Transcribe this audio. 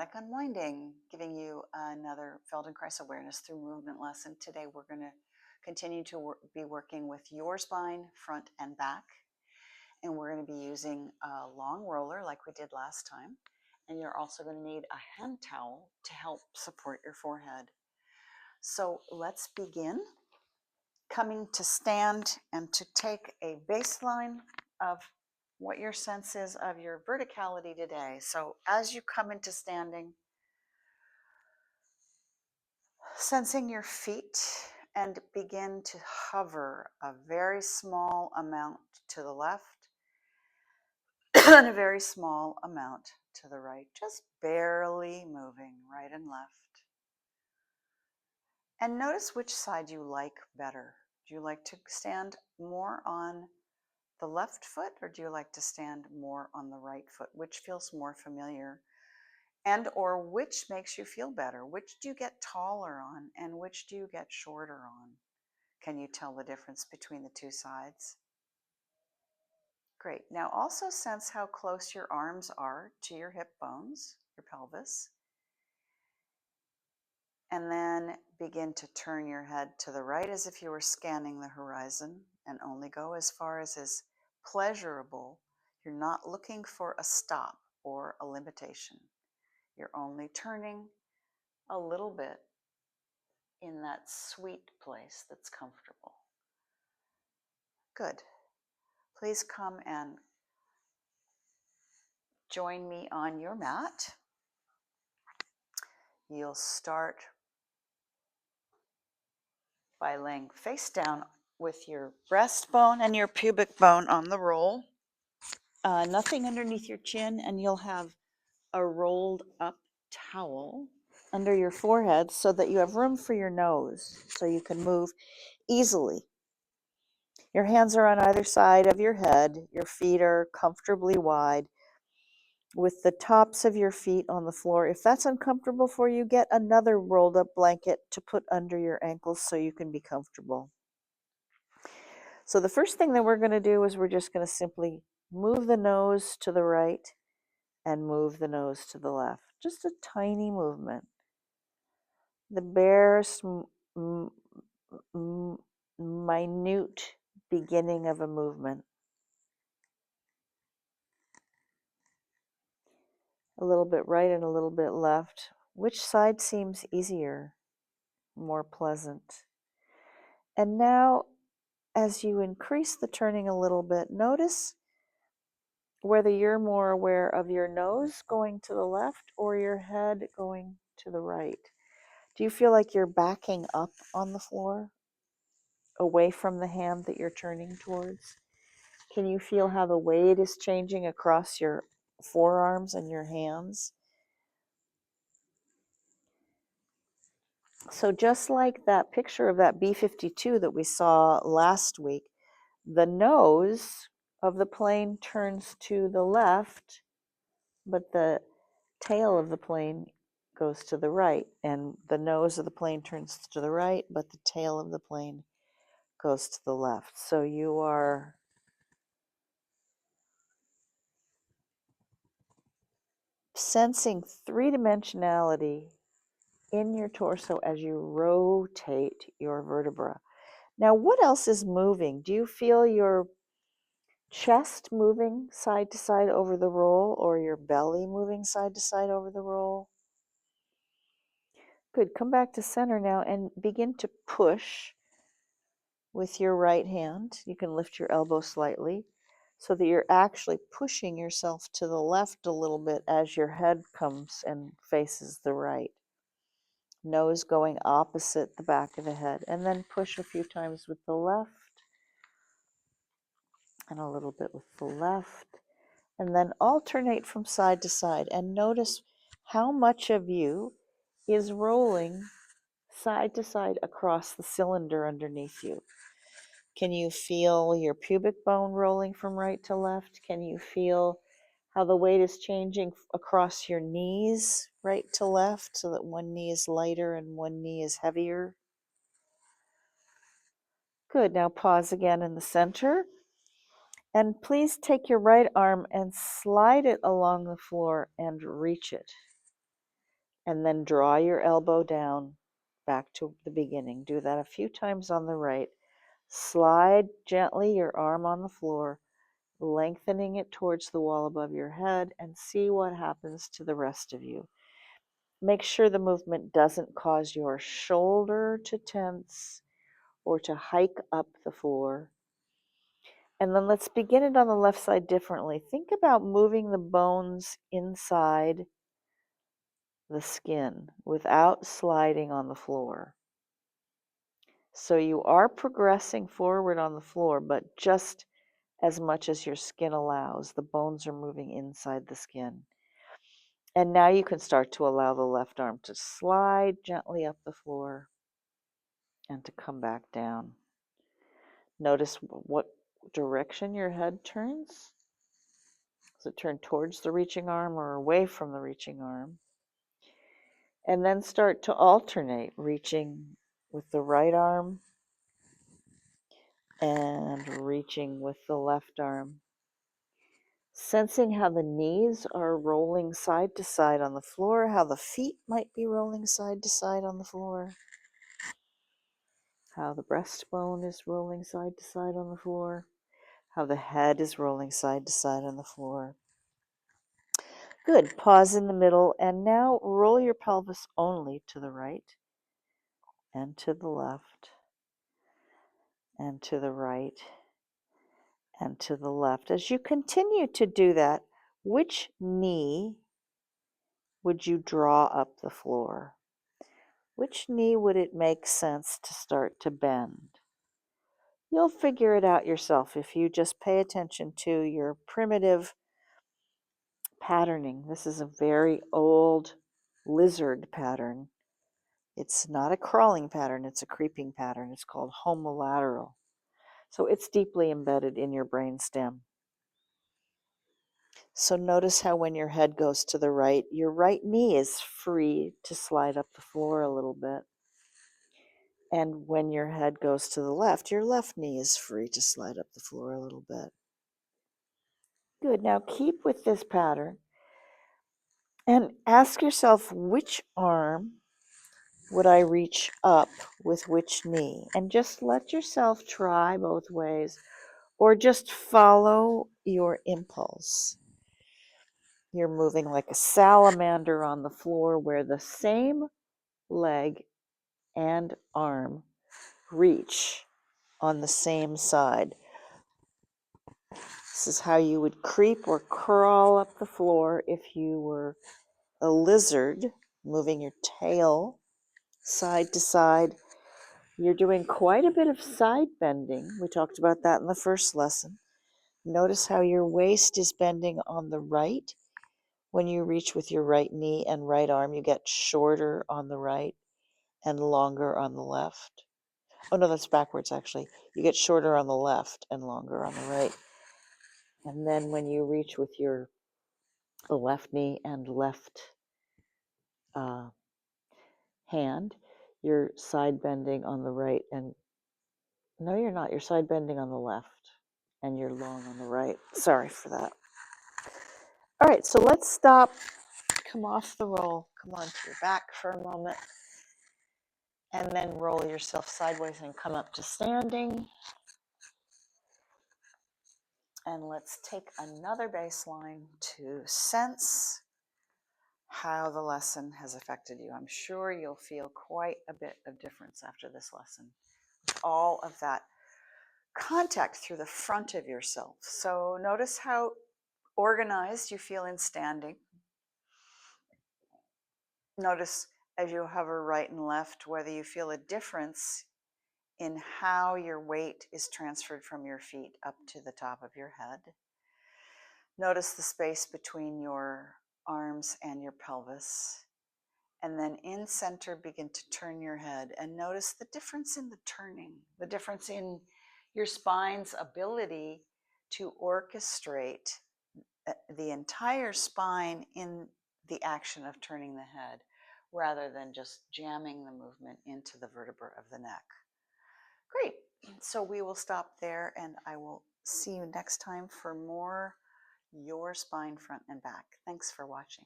Somatic Unwinding, giving you another Feldenkrais awareness through movement lesson. Today we're going to continue to be working with your spine, front and back. And we're going to be using a long roller like we did last time. And you're also going to need a hand towel to help support your forehead. So let's begin. Coming to stand and to take a baseline of what your sense is of your verticality today. So as you come into standing, sensing your feet and begin to hover a very small amount to the left and a very small amount to the right, just barely moving right and left. And notice which side you like better. Do you like to stand more on the left foot, or do you like to stand more on the right foot? Which feels more familiar? And or which makes you feel better? Which do you get taller on and which do you get shorter on? Can you tell the difference between the two sides? Great. Now also sense how close your arms are to your hip bones, your pelvis. And then begin to turn your head to the right as if you were scanning the horizon, and only go as far as is pleasurable. You're not looking for a stop or a limitation. You're only turning a little bit in that sweet place that's comfortable. Good. Please come and join me on your mat. You'll start by laying face down with your breastbone and your pubic bone on the roll. Nothing underneath your chin, and you'll have a rolled up towel under your forehead so that you have room for your nose so you can move easily. Your hands are on either side of your head. Your feet are comfortably wide with the tops of your feet on the floor. If that's uncomfortable for you, get another rolled up blanket to put under your ankles so you can be comfortable. So the first thing that we're going to do is we're just going to simply move the nose to the right and move the nose to the left. Just a tiny movement. The barest, minute beginning of a movement. A little bit right and a little bit left. Which side seems easier, more pleasant? And now, as you increase the turning a little bit, notice whether you're more aware of your nose going to the left or your head going to the right. Do you feel like you're backing up on the floor, away from the hand that you're turning towards? Can you feel how the weight is changing across your forearms and your hands? So just like that picture of that B-52 that we saw last week, the nose of the plane turns to the left, but the tail of the plane goes to the right, and the nose of the plane turns to the right, but the tail of the plane goes to the left. So you are sensing three-dimensionality in your torso as you rotate your vertebra. Now, what else is moving? Do you feel your chest moving side to side over the roll, or your belly moving side to side over the roll? Good. Come back to center now and begin to push with your right hand. You can lift your elbow slightly so that you're actually pushing yourself to the left a little bit as your head comes and faces the right. Nose going opposite the back of the head. And then push a few times with the left and a little bit with the left. And then alternate from side to side and notice how much of you is rolling side to side across the cylinder underneath you. Can you feel your pubic bone rolling from right to left? Can you feel how the weight is changing across your knees, right to left, so that one knee is lighter and one knee is heavier? Good. Now pause again in the center. And please take your right arm and slide it along the floor and reach it. and then draw your elbow down back to the beginning. Do that a few times on the right. Slide gently your arm on the floor, lengthening it towards the wall above your head, and see what happens to the rest of you. Make sure the movement doesn't cause your shoulder to tense or to hike up the floor. And then let's begin it on the left side differently. Think about moving the bones inside the skin without sliding on the floor. So you are progressing forward on the floor, but just as much as your skin allows. The bones are moving inside the skin. And now you can start to allow the left arm to slide gently up the floor and to come back down. Notice what direction your head turns. Does it turn towards the reaching arm or away from the reaching arm? And then start to alternate, reaching with the right arm and reaching with the left arm. Sensing how the knees are rolling side to side on the floor, how the feet might be rolling side to side on the floor, how the breastbone is rolling side to side on the floor, how the head is rolling side to side on the floor. Good. Pause in the middle and now roll your pelvis only to the right and to the left and to the right and to the left. As you continue to do that, which knee would you draw up the floor? Which knee would it make sense to start to bend? You'll figure it out yourself if you just pay attention to your primitive patterning. This is a very old lizard pattern. It's not a crawling pattern, it's a creeping pattern. It's called homolateral. So it's deeply embedded in your brain stem. So notice how when your head goes to the right, your right knee is free to slide up the floor a little bit. And when your head goes to the left, your left knee is free to slide up the floor a little bit. Good. Now keep with this pattern and ask yourself, which arm would I reach up with which knee? And just let yourself try both ways, or just follow your impulse. You're moving like a salamander on the floor where the same leg and arm reach on the same side. This is how you would creep or crawl up the floor if you were a lizard, moving your tail side to side. You're doing quite a bit of side bending. We talked about that in the first lesson. Notice how your waist is bending on the right. When you reach with your right knee and right arm, you get shorter on the right and longer on the left. Oh no, that's backwards actually. You get shorter on the left and longer on the right. And then when you reach with your left knee and left hand, you're side bending on the right, and no, you're not. You're side bending on the left and you're long on the right. Sorry for that. All right, so let's stop. Come off the roll. Come onto your back for a moment. And then roll yourself sideways and come up to standing. And let's take another baseline to sense how the lesson has affected you. I'm sure you'll feel quite a bit of difference after this lesson. All of that contact through the front of yourself. So notice how organized you feel in standing. Notice as you hover right and left whether you feel a difference in how your weight is transferred from your feet up to the top of your head. Notice the space between your arms and your pelvis. And then in center, begin to turn your head and notice the difference in the turning, the difference in your spine's ability to orchestrate the entire spine in the action of turning the head, rather than just jamming the movement into the vertebra of the neck. Great. So we will stop there and I will see you next time for more Your Spine Front and Back. Thanks for watching.